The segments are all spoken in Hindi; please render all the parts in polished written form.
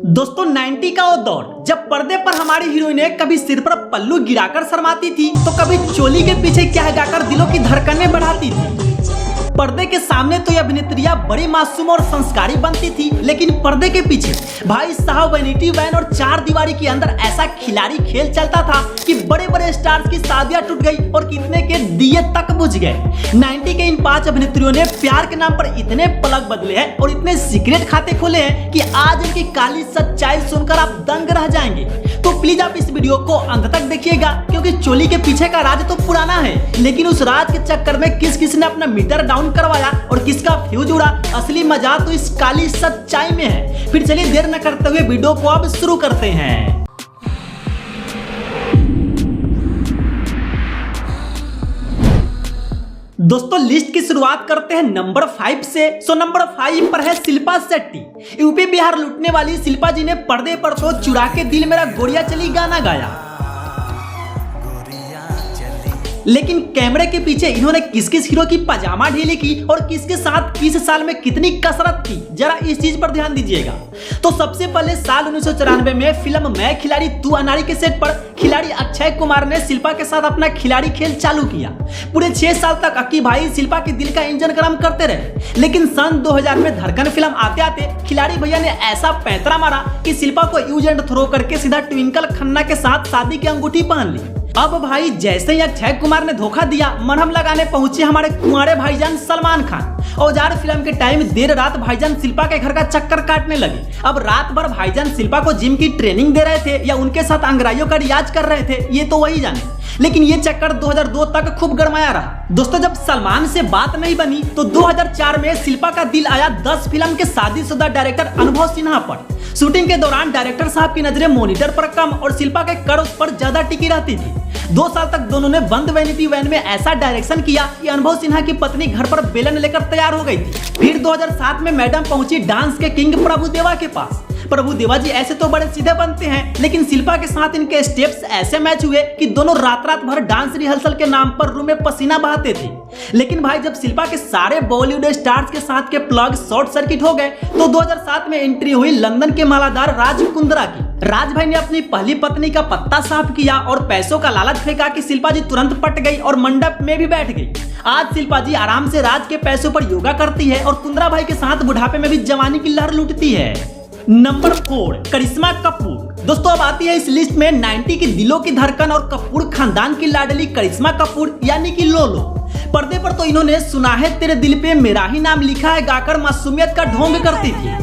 दोस्तों 90 का वो दौर जब पर्दे पर हमारी हीरोइनें कभी सिर पर पल्लू गिराकर शर्माती थी तो कभी चोली के पीछे क्या गाकर दिलों की धड़कनें बढ़ाती थी। पर्दे के सामने तो ये अभिनेत्रियां बड़ी मासूम और संस्कारी बनती थी, लेकिन पर्दे के पीछे भाई साहब वैनिटी वैन और चार दीवारी के अंदर ऐसा खिलाड़ी खेल चलता था कि बड़े बड़े स्टार्स की शादियां टूट गई और कितने के दिए तक बुझ गए। 90 के इन 5 अभिनेत्रियों ने प्यार के नाम पर इतने पलक बदले हैं और इतने सीक्रेट खाते खोले हैं कि आज इनकी काली सच्चाई सुनकर आप दंग रह जाएंगे। तो प्लीज आप इस वीडियो को अंत तक देखिएगा, क्योंकि चोली के पीछे का राज तो पुराना है, लेकिन उस राज के चक्कर में किस किस ने अपना मीटर डाउन करवाया और किसका फ्यूज उड़ा, असली मजा तो इस काली सच्चाई में है। फिर चलिए देर न करते हुए वीडियो को अब शुरू करते हैं। दोस्तों लिस्ट की शुरुआत करते हैं नंबर 5 से। नंबर 5 पर है शिल्पा शेट्टी। यूपी बिहार लूटने वाली शिल्पा जी ने पर्दे पर तो चुरा के दिल मेरा गोरिया चली गाना गाया, लेकिन कैमरे के पीछे इन्होंने किस किस हीरो की पजामा ढीली की और किसके साथ किस साल में कितनी कसरत की, जरा इस चीज पर ध्यान दीजिएगा। तो सबसे पहले साल 1994 में फिल्म मैं खिलाड़ी तू अनाड़ी के सेट पर खिलाड़ी अक्षय कुमार ने शिल्पा के साथ अपना खिलाड़ी खेल चालू किया। पूरे 6 साल तक अक्की भाई शिल्पा के दिल का इंजन गर्म करते रहे, लेकिन सन 2000 में धड़कन फिल्म आते आते खिलाड़ी भैया ने ऐसा पैंतरा मारा कि शिल्पा को यूज एंड थ्रो करके सीधा ट्विंकल खन्ना के साथ शादी की अंगूठी पहन ली। अब भाई जैसे ही अक्षय कुमार ने धोखा दिया, मरहम लगाने पहुंचे हमारे कुंवारे भाईजान सलमान खान। औजार फिल्म के टाइम देर रात भाईजान शिल्पा के घर का चक्कर काटने लगे। अब रात भर भाईजान शिल्पा को जिम की ट्रेनिंग दे रहे थे या उनके साथ अंग्रेजियों का रियाज कर रहे थे, ये तो वही जाने, लेकिन ये चक्कर 2002 तक खूब गरमाया रहा। दोस्तों जब सलमान से बात नहीं बनी तो 2004 में शिल्पा का दिल आया 10 फिल्म के शादीशुदा डायरेक्टर अनुभव सिन्हा पर। शूटिंग के दौरान डायरेक्टर साहब की नजरें मॉनिटर पर कम और शिल्पा के कर्व पर ज्यादा टिकी रहती थी। 2 साल तक दोनों ने बंद वैनिटी वैन में ऐसा डायरेक्शन किया कि अनुभव सिन्हा की पत्नी घर पर बेलन लेकर तैयार हो गई थी। फिर 2007 में मैडम पहुंची डांस के किंग प्रभुदेवा के पास। प्रभुदेवा जी ऐसे तो बड़े सीधे बनते हैं, लेकिन शिल्पा के साथ इनके स्टेप्स ऐसे मैच हुए कि दोनों रात रात भर डांस रिहर्सल के नाम पर रूम में पसीना बहाते थे। लेकिन भाई जब शिल्पा के सारे बॉलीवुड स्टार्स के साथ के प्लग शॉर्ट सर्किट हो गए तो 2007 में एंट्री हुई लंदन के मालादार राज कुंद्रा की। राज भाई ने अपनी पहली पत्नी का पत्ता साफ किया और पैसों का लालच फेंका कि शिल्पा जी तुरंत पट गई और मंडप में भी बैठ गई। आज शिल्पा जी आराम से राज के पैसों पर योगा करती है और कुंद्रा भाई के साथ बुढ़ापे में भी जवानी की लहर लूटती है। नंबर 4 करिश्मा कपूर। दोस्तों अब आती है इस लिस्ट में 90 की दिलों की धड़कन और कपूर खानदान की लाडली करिश्मा कपूर यानी कि लोलो। पर्दे पर तो इन्होंने सुना है तेरे दिल पे मेरा ही नाम लिखा है गाकर मासूमियत का ढोंग करती थी,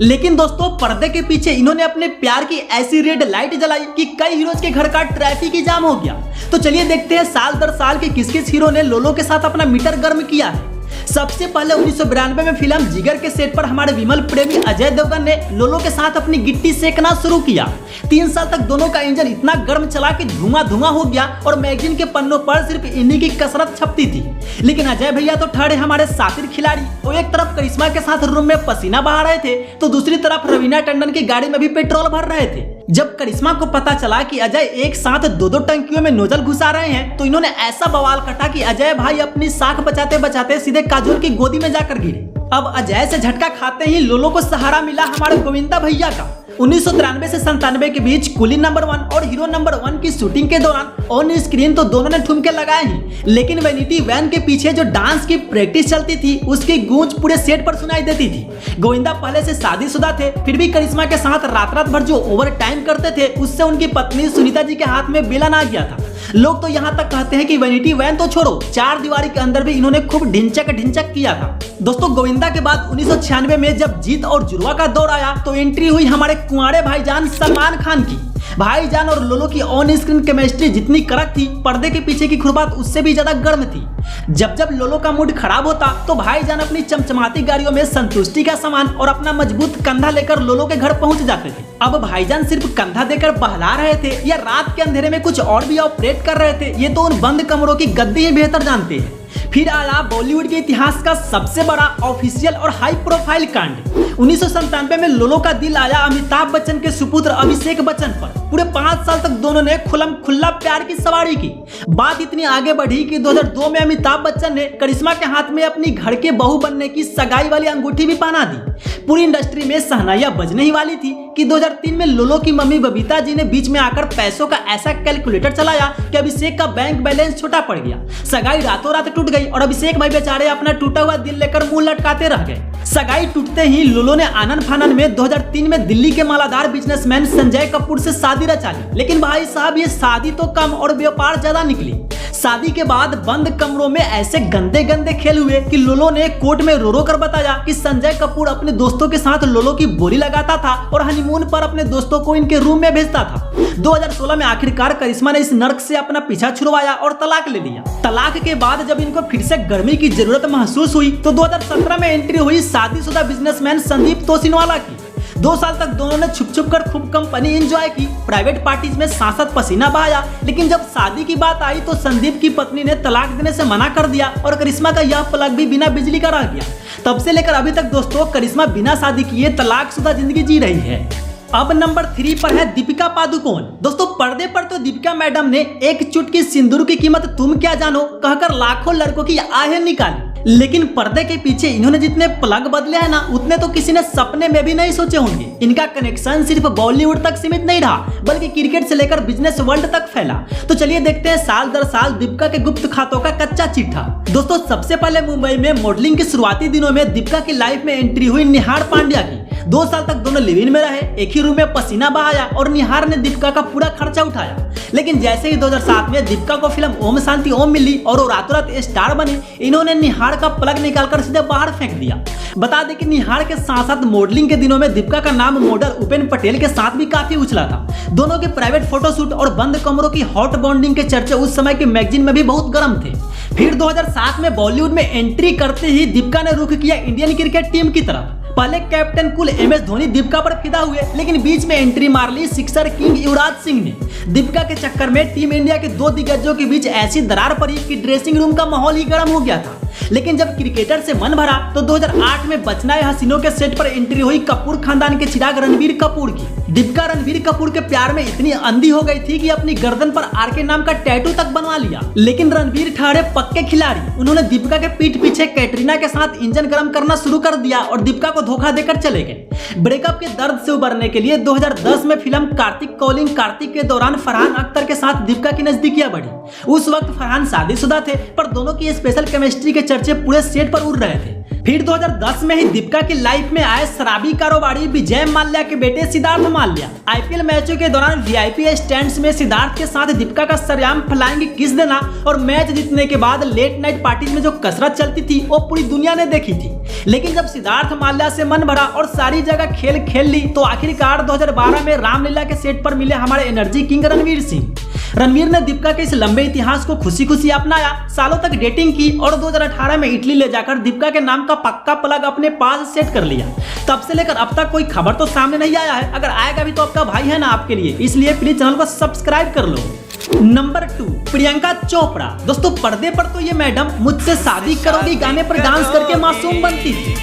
लेकिन दोस्तों पर्दे के पीछे इन्होंने अपने प्यार की ऐसी रेड लाइट जलाई कि कई हीरोज के घर का ट्रैफिक ही जाम हो गया। तो चलिए देखते हैं साल दर साल के किस किस हीरो ने लोलो के साथ अपना मीटर गर्म किया है। सबसे पहले 1992 में फिल्म जिगर के सेट पर हमारे विमल प्रेमी अजय देवगन ने लोलो के साथ अपनी गिट्टी सेकना शुरू किया। 3 साल तक दोनों का इंजन इतना गर्म चला कि धुआं धुआं हो गया और मैगजीन के पन्नों पर सिर्फ इन्हीं की कसरत छपती थी। लेकिन अजय भैया तो ठहरे हमारे शातिर खिलाड़ी। वो एक तरफ करिश्मा के साथ रूम में पसीना बहा रहे थे तो दूसरी तरफ रवीना टंडन की गाड़ी में भी पेट्रोल भर रहे थे। जब करिश्मा को पता चला कि अजय एक साथ 2-2 टंकियों में नोजल घुसा रहे हैं तो इन्होंने ऐसा बवाल कटा कि अजय भाई अपनी साख बचाते बचाते सीधे काजोल की गोदी में जाकर गिरे। अब अजय से झटका खाते ही लोलो को सहारा मिला हमारे गोविंदा भैया का। 1993 से 97 के बीच कुली नंबर 1 और हीरो नंबर 1 की शूटिंग के दौरान ऑन स्क्रीन तो दोनों ने ठुमके लगाए ही, लेकिन वैनिटी वैन के पीछे जो डांस की प्रैक्टिस चलती थी उसकी गूंज पूरे सेट पर सुनाई देती थी। गोविंदा पहले से शादीशुदा थे, फिर भी करिश्मा के साथ रात रात भर जो ओवर टाइम करते थे उससे उनकी पत्नी सुनीता जी के हाथ में बेलन आ गया था। लोग तो यहाँ तक कहते हैं कि वैनिटी वैन तो छोड़ो, 4 दीवारी के अंदर भी इन्होंने खूब ढिंचक किया था। दोस्तों गोविंदा के बाद 1996 में जब जीत और जुड़वा का दौर आया तो एंट्री हुई हमारे कुंवारे भाईजान सलमान खान की। भाईजान और लोलो की ऑन स्क्रीन केमिस्ट्री जितनी कड़क थी, पर्दे के पीछे की खुरबात उससे भी ज्यादा गर्म थी। जब जब लोलो का मूड खराब होता तो भाईजान अपनी चमचमाती गाड़ियों में संतुष्टि का सामान और अपना मजबूत कंधा लेकर लोलो के घर पहुंच जाते थे। अब भाईजान सिर्फ कंधा देकर बहला रहे थे या रात के अंधेरे में कुछ और भी ऑपरेट कर रहे थे, ये तो उन बंद कमरों की गद्दी ही बेहतर जानते हैं। फिर आया बॉलीवुड के इतिहास का सबसे बड़ा ऑफिशियल और हाई प्रोफाइल कांड। 1997 में लोलो का दिल आया अमिताभ बच्चन के सुपुत्र अभिषेक बच्चन पर। पूरे 5 साल तक दोनों ने खुल्लम खुल्ला प्यार की सवारी की। बात इतनी आगे बढ़ी कि 2002 में अमिताभ बच्चन ने करिश्मा के हाथ में अपनी घर के बहू बनने की सगाई वाली अंगूठी भी पहना दी। पूरी इंडस्ट्री में सहनाइयां बजने ही वाली थी कि 2003 में लोलो की मम्मी बबीता जी ने बीच में आकर पैसों का ऐसा कैलकुलेटर चलाया कि अभिषेक का बैंक बैलेंस छोटा पड़ गया। सगाई रातों रात टूट गई और अभिषेक भाई बेचारे अपना टूटा हुआ दिल लेकर मुंह लटकाते रह गए। सगाई टूटते ही लोलो ने आनन फानन में 2003 में दिल्ली के मालाधार बिजनेसमैन संजय कपूर से शादी रचा ली। लेकिन भाई साहब ये शादी तो कम और व्यापार ज्यादा निकली। शादी के बाद बंद कमरों में ऐसे गंदे गंदे खेल हुए कि लोलो ने कोर्ट में रो रो कर बताया कि संजय कपूर अपने दोस्तों के साथ लोलो की बोली लगाता था और हनीमून पर अपने दोस्तों को इनके रूम में भेजता था। 2016 में आखिरकार करिश्मा ने इस नर्क से अपना पीछा छुड़वाया और तलाक ले लिया। तलाक के बाद जब इनको फिर से गर्मी की जरूरत महसूस हुई तो 2017 में एंट्री हुई शादीशुदा बिजनेसमैन संदीप तोशिनवाला की। 2 साल तक दोनों ने छुप छुप कर खूब कंपनी एंजॉय की, प्राइवेट पार्टीज में सांसद पसीना बहाया। लेकिन जब शादी की बात आई तो संदीप की पत्नी ने तलाक देने से मना कर दिया और करिश्मा का यह पलक भी बिना बिजली का रह गया। तब से लेकर अभी तक दोस्तों करिश्मा बिना शादी किए तलाकशुदा जिंदगी जी रही है। अब नंबर 3 पर है दीपिका पादुकोण। दोस्तों पर्दे पर तो दीपिका मैडम ने एक चुटकी सिंदूर की कीमत तुम क्या जानो कहकर लाखों लड़कों की आहें निकाली। लेकिन पर्दे के पीछे इन्होंने जितने प्लग बदले हैं ना उतने तो किसी ने सपने में भी नहीं सोचे होंगे। इनका कनेक्शन सिर्फ बॉलीवुड तक सीमित नहीं रहा बल्कि क्रिकेट से लेकर बिजनेस वर्ल्ड तक फैला। तो चलिए देखते हैं साल दर साल दीपिका के गुप्त खातों का कच्चा चिट्ठा। दोस्तों सबसे पहले मुंबई में मॉडलिंग के शुरुआती दिनों में दीपिका की लाइफ में एंट्री हुई निहार पांड्या की। 2 साल तक दोनों लिव इन में रहे, एक ही रूम में पसीना बहाया और निहार ने दीपिका का पूरा खर्चा उठाया। लेकिन जैसे ही 2007 में दीपिका को फिल्म ओम शांति ओम मिली और वो रातों रात स्टार बनी, इन्होंने निहार का प्लग निकालकर सीधे बाहर फेंक दिया। बता दें कि निहार के साथ साथ मॉडलिंग के दिनों में दीपिका का नाम मॉडल उपेन पटेल के साथ भी काफी उछला था। दोनों के प्राइवेट फोटोशूट और बंद कमरों की हॉट बॉन्डिंग के चर्चे उस समय के मैगजीन में भी बहुत गर्म थे। फिर 2007 में बॉलीवुड में एंट्री करते ही दीपिका ने रुख किया इंडियन क्रिकेट टीम की तरफ। पहले कैप्टन कुल MS धोनी दीपिका पर फिदा हुए, लेकिन बीच में एंट्री मार ली सिक्सर किंग युवराज सिंह ने। दीपिका के चक्कर में टीम इंडिया के 2 दिग्गजों के बीच ऐसी दरार पड़ी कि ड्रेसिंग रूम का माहौल ही गर्म हो गया था। लेकिन जब क्रिकेटर से मन भरा तो 2008 में बचना है हसीनों के सेट पर एंट्री हुई कपूर खानदान के चिराग रणबीर कपूर की। दीपिका रणबीर कपूर के प्यार में इतनी अंधी हो गई थी कि अपनी गर्दन पर RK नाम का टैटू तक बनवा लिया। लेकिन रणबीर ठहरे पक्के खिलाड़ी। उन्होंने दीपिका के पीठ पीछे कैटरीना के साथ इंजन गर्म करना शुरू कर दिया और दीपिका को धोखा देकर चले गए। ब्रेकअप के दर्द से उबरने के लिए 2010 में फिल्म कार्तिक कॉलिंग कार्तिक के दौरान फरहान अख्तर के साथ दीपिका की नजदीकियां बढ़ी। उस वक्त फरहान शादीशुदा थे पर दोनों की स्पेशल केमिस्ट्री के चर्चे पूरे सेट पर उड़ रहे थे। फिर 2010 में ही दीपिका की लाइफ में आए शराबी कारोबारी विजय माल्या के बेटे सिद्धार्थ माल्या। IPL मैचों के दौरान VIP स्टैंड्स में सिद्धार्थ के साथ दीपिका का सरेआम फ्लाइंग किस देना और मैच जीतने के बाद लेट नाइट पार्टीज में जो कसरत चलती थी वो पूरी दुनिया ने देखी थी। लेकिन जब सिद्धार्थ माल्या से मन भरा और सारी जगह खेल खेल ली तो आखिरकार 2012 में रामलीला के सेट पर मिले हमारे एनर्जी किंग रणवीर सिंह। रणवीर ने दीपिका के इस लंबे इतिहास को खुशी खुशी अपनाया, सालों तक डेटिंग की और 2018 में इटली ले जाकर दीपिका के नाम का पक्का प्लग अपने पास सेट कर लिया। तब से लेकर अब तक कोई खबर तो सामने नहीं आया है। अगर आएगा भी तो आपका भाई है ना आपके लिए, इसलिए प्लीज चैनल को सब्सक्राइब कर लो। नंबर 2 प्रियंका चोपड़ा। दोस्तों पर्दे पर तो ये मैडम मुझसे शादी करोगी गाने पर डांस करके मासूम बनती थी,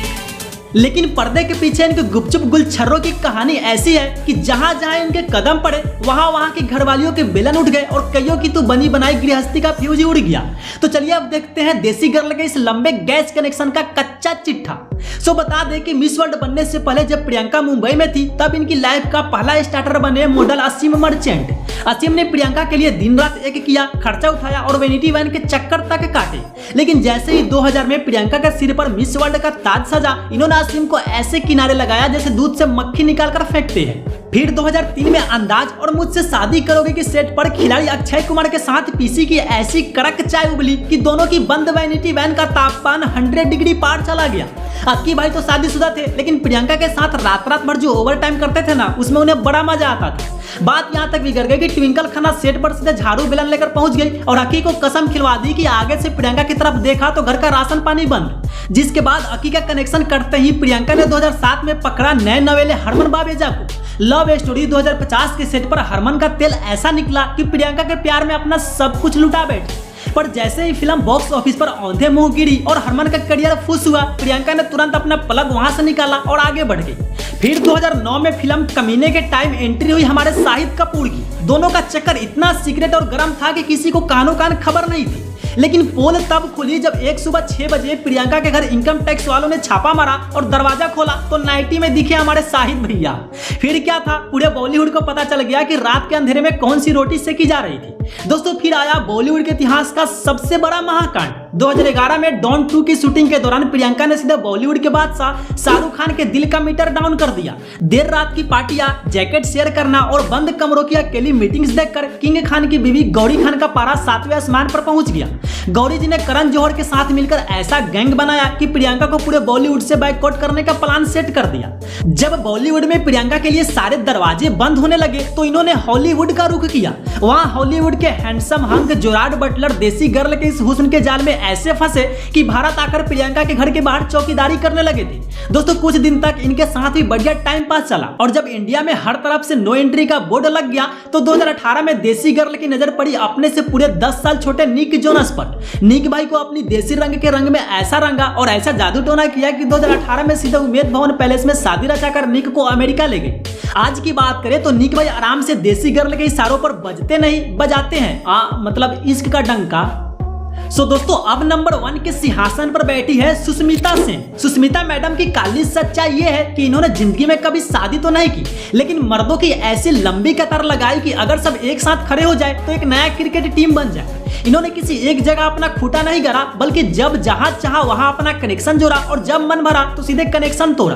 लेकिन पर्दे के पीछे इनके गुपचुप गुलछर्रों की कहानी ऐसी है कि जहां जहां इनके कदम पड़े वहां वहां की घरवालियों के बेलन उठ गए और कईयों की तो बनी बनाई गृहस्थी का फ्यूज उड़ गया। तो चलिए अब देखते हैं देसी गर्ल के इस लंबे गैस कनेक्शन का कच्चा चिट्ठा। सो बता दें कि मिस वर्ल्ड बनने से पहले जब प्रियंका मुंबई में थी तब इनकी लाइफ का पहला स्टार्टर बने मॉडल असीम मर्चेंट। असीम ने प्रियंका के लिए दिन रात एक किया, खर्चा उठाया और वैनिटी वैन के चक्कर तक काटे। लेकिन जैसे ही 2000 में प्रियंका के सिर पर मिस वर्ल्ड का ताज सजा, इन्होंने असीम को ऐसे किनारे लगाया जैसे दूध से मक्खी निकालकर फेंकते हैं। फिर 2003 में अंदाज और मुझसे शादी करोगे की सेट पर खिलाड़ी अक्षय कुमार के साथ पीसी की ऐसी कड़क चाय उबली कि दोनों की बंद वैनिटी वैन का तापमान 100 डिग्री पार चला गया। अक्की भाई तो शादीशुदा थे, लेकिन प्रियंका के साथ रात रात भर जो ओवर टाइम करते थे ना, उसमें उन्हें बड़ा मजा आता था। बात यहाँ तक बिगड़ गई कि ट्विंकल खन्ना सेट पर सीधे झाड़ू बेलन लेकर पहुंच गई और अक्की को कसम खिलवा दी कि आगे से प्रियंका की तरफ देखा तो घर का राशन पानी बंद। जिसके बाद अक्की का कनेक्शन करते ही प्रियंका ने 2007 में पकड़ा नए नवेले हरमन बावेजा को। लव स्टोरी 2050 के सेट पर हरमन का तेल ऐसा निकला कि प्रियंका के प्यार में अपना सब कुछ लुटा बैठे। पर जैसे ही फिल्म बॉक्स ऑफिस पर औंधे मुंह गिरी और हरमन का करियर फुस हुआ, प्रियंका ने तुरंत अपना प्लग वहां से निकाला और आगे बढ़ गई। फिर 2009 में फिल्म कमीने के टाइम एंट्री हुई हमारे शाहिद कपूर की। दोनों का चक्कर इतना सीक्रेट और गर्म था कि किसी को कानो कान खबर नहीं थी। लेकिन पोल तब खुली जब एक सुबह 6 बजे प्रियंका के घर इनकम टैक्स वालों ने छापा मारा और दरवाजा खोला तो नाइटी में दिखे हमारे शाहिद भैया। फिर क्या था, पूरे बॉलीवुड को पता चल गया कि रात के अंधेरे में कौन सी रोटी सेकी जा रही थी। दोस्तों फिर आया बॉलीवुड के इतिहास का सबसे बड़ा महाकांड। 2011 में डॉन 2 की शूटिंग के दौरान प्रियंका ने सीधे बॉलीवुड के बादशाह शाहरुख खान के दिल का मीटर डाउन कर दिया। देर रात की पार्टियां, जैकेट शेयर करना और बंद कमरों की अकेली मीटिंग्स देखकर किंग खान की बीवी गौरी खान का पारा 7वें आसमान पर पहुंच गया। गौरी जी ने करण जौहर के साथ मिलकर ऐसा गैंग बनाया कि प्रियंका को पूरे बॉलीवुड से बाइकआउट करने का प्लान सेट कर दिया। जब बॉलीवुड में प्रियंका के लिए सारे दरवाजे बंद होने लगे तो इन्होंने हॉलीवुड का रुख किया। वहां हॉलीवुड के हैंडसम हंक जोराड बटलर देसी गर्ल के इस हुस्न के जाल में ऐसे फंसे कि भारत आकर प्रियंका के घर के बाहर चौकीदारी करने लगे थे। दोस्तों कुछ दिन तक इनके साथ भी बढ़िया टाइम पास चला और जब इंडिया में हर तरफ से नो एंट्री का बोर्ड लग गया तो 2018 में देसी गर्ल की नजर पड़ी अपने से पूरे 10 साल छोटे निक जोनस पर। निक भाई को अपनी देसी रंग के रंग में ऐसा रंगा और ऐसा जादू टोना किया कि 2018 में सीधे उमेद भवन पैलेस में शादी रचाकर निक को अमेरिका ले गए। आज की बात करें तो निक भाई आराम से देसी गर्ल के इशारों पर बजते नहीं बजाते हैं, मतलब इश्क का डंका। दोस्तों अब नंबर 1 के सिंहासन पर बैठी है सुष्मिता सेन। सुष्मिता मैडम की काली सच्चाई ये है कि इन्होंने जिंदगी में कभी शादी तो नहीं की, लेकिन मर्दों की ऐसी लंबी कतार लगाई कि अगर सब एक साथ खड़े हो जाए तो एक नया क्रिकेट टीम बन जाए। इन्होंने किसी एक जगह अपना खूंटा नहीं गड़ा, बल्कि जब जहां चाहा वहां अपना कनेक्शन जोड़ा और जब मन भरा तो सीधे कनेक्शन तोड़ा।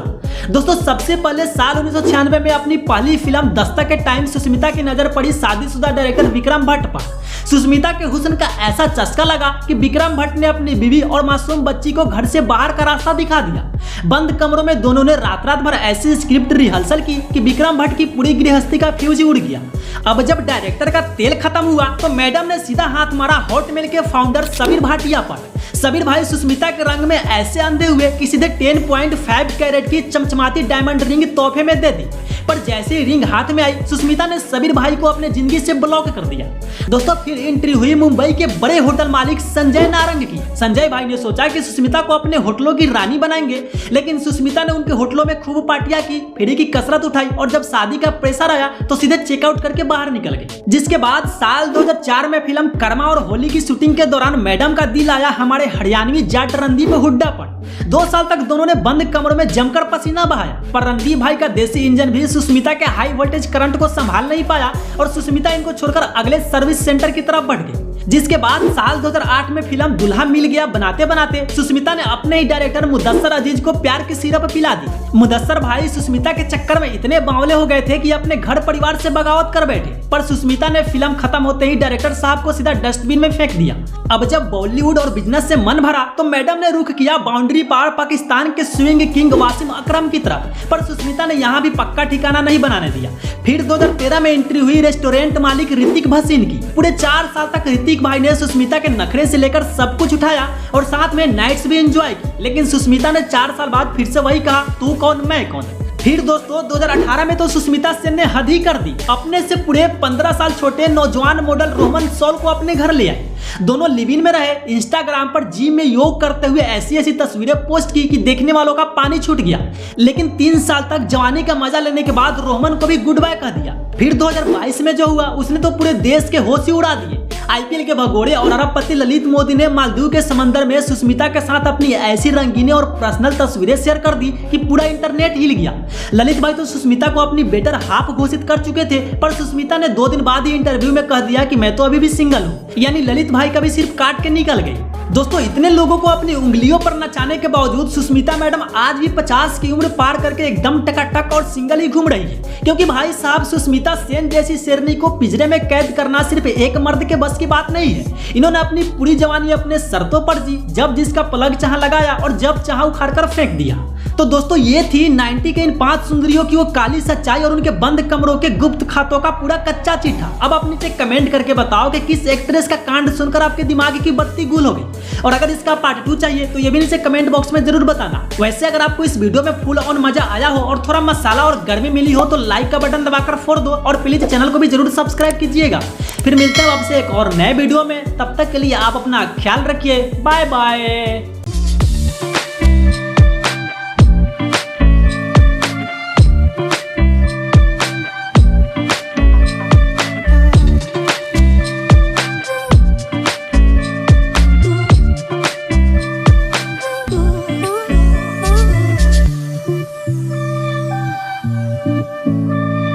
दोस्तों सबसे पहले साल 1996 में अपनी पहली फिल्म दस्तक के टाइम सुष्मिता की नजर पड़ी शादीशुदा डायरेक्टर विक्रम भट्ट पर। सुष्मिता के हुस्न का ऐसा चस्का लगा कि विक्रम भट्ट ने अपनी बीवी और मासूम बच्ची को घर से बाहर का रास्ता दिखा दिया। बंद कमरों में दोनों ने रात रात भर ऐसी स्क्रिप्ट रिहर्सल की कि विक्रम भट्ट की पूरी गृहस्थी का फ्यूज उड़ गया। अब जब डायरेक्टर का तेल खत्म हुआ तो मैडम ने सीधा हाथ मारा हॉटमेल के फाउंडर सबीर भाटिया पर। सबीर भाई सुष्मिता के रंग में ऐसे अंधे हुए कि सीधे 10.5 कैरेट की चमचमाती डायमंड रिंग तोहफे में दे दी। पर जैसे ही रिंग हाथ में आई सुष्मिता ने सबीर भाई को अपने जिंदगी से ब्लॉक कर दिया। दोस्तों फिर एंट्री हुई मुंबई के बड़े होटल मालिक संजय नारंग की। संजय भाई ने सोचा कि सुष्मिता को अपने होटलों की रानी बनाएंगे, लेकिन सुष्मिता ने उनके होटलों में खूब पार्टियां की, फ्री की कसरत उठाई और जब शादी का प्रेशर आया तो सीधे चेकआउट करके बाहर निकल गए। जिसके बाद साल 2004 में फिल्म कर्मा और होली की शूटिंग के दौरान मैडम का दिल आया हमारे हरियाणवी जाट रणदीप हुड्डा पर। 2 साल तक दोनों ने बंद कमरों में जमकर पसीना बहाया, पर रणदीप भाई का देसी इंजन भी सुष्मिता के हाई वोल्टेज करंट को संभाल नहीं पाया और सुष्मिता इनको छोड़कर अगले सर्विस सेंटर की तरफ बढ़ गई। जिसके बाद साल 2008 में फिल्म दुल्हा मिल गया बनाते बनाते सुष्मिता ने अपने ही डायरेक्टर मुदस्सर अजीज को प्यार की सिरप पिला दी। मुदस्सर भाई सुष्मिता के चक्कर में इतने बावले हो गए थे कि अपने घर परिवार से बगावत कर बैठे, पर सुष्मिता ने फिल्म खत्म होते ही डायरेक्टर साहब को सीधा डस्टबिन में फेंक दिया। अब जब बॉलीवुड और बिजनेस से मन भरा तो मैडम ने रुख किया बाउंड्री पार पाकिस्तान के स्विंग किंग वासिम अकरम की तरफ, पर सुष्मिता ने यहाँ भी पक्का ठिकाना नहीं बनाने दिया। फिर 2013 में एंट्री हुई रेस्टोरेंट मालिक ऋतिक भसीन की। पूरे 4 साल तक ऋतिक भाई ने सुष्मिता के नखरे से लेकर सब कुछ उठाया और साथ में नाइट्स भी एंजॉय की, लेकिन सुष्मिता ने 4 साल बाद फिर से वही कहा, तू कौन मैं कौन। फिर दोस्तों 2018 में तो सुष्मिता सेन ने हद ही कर दी, अपने से पूरे 15 साल छोटे नौजवान मॉडल रोहमन सॉल को अपने घर ले आए। दोनों लिव इन में रहे, इंस्टाग्राम पर जिम में योग करते हुए ऐसी ऐसी तस्वीरें पोस्ट की कि देखने वालों का पानी छूट गया। लेकिन 3 साल तक जवानी का मजा लेने के बाद रोहमन को भी गुड बाय कह दिया। फिर 2022 में जो हुआ उसने तो पूरे देश के होश ही उड़ा दिए। आईपीएल के भगोड़े और अरबपति ललित मोदी ने मालदीव के समंदर में सुष्मिता के साथ अपनी ऐसी रंगीने और पर्सनल तस्वीरें शेयर कर दी कि पूरा इंटरनेट हिल गया। ललित भाई तो सुष्मिता को अपनी बेटर हाफ घोषित कर चुके थे, पर सुष्मिता ने 2 दिन बाद ही इंटरव्यू में कह दिया कि मैं तो अभी भी सिंगल हूँ, यानी ललित भाई का भी सिर्फ काट के निकल गई। दोस्तों इतने लोगों को अपनी उंगलियों पर नचाने के बावजूद सुष्मिता मैडम आज भी 50 की उम्र पार करके एकदम टकाटक और सिंगल ही घूम रही है, क्योंकि भाई साहब सुष्मिता सेन जैसी शेरनी को पिंजरे में कैद करना सिर्फ एक मर्द के बस की बात नहीं है। इन्होंने अपनी पूरी जवानी अपने शर्तों पर जी, जब जिसका प्लग चाह लगाया और जब चाह उखाड़ कर फेंक दिया। तो दोस्तों ये थी 90 के इन 5 सुंदरियों की वो काली सच्चाई और उनके बंद कमरों के गुप्त खातों का पूरा कच्चा चिट्ठा। अब आप नीचे कमेंट करके बताओ कि किस एक्ट्रेस का कांड सुनकर आपके दिमाग की बत्ती गुल हो गई, और अगर इसका पार्ट 2 चाहिए तो ये भी नीचे कमेंट बॉक्स में जरूर बताना। वैसे अगर आपको इस वीडियो में फुल ऑन मजा आया हो और थोड़ा मसाला और गर्मी मिली हो तो लाइक का बटन दबाकर फोड़ दो और प्लीज चैनल को भी जरूर सब्सक्राइब कीजिएगा। फिर मिलते हैं आपसे एक और नए वीडियो में, तब तक के लिए आप अपना ख्याल रखिए। Bye bye.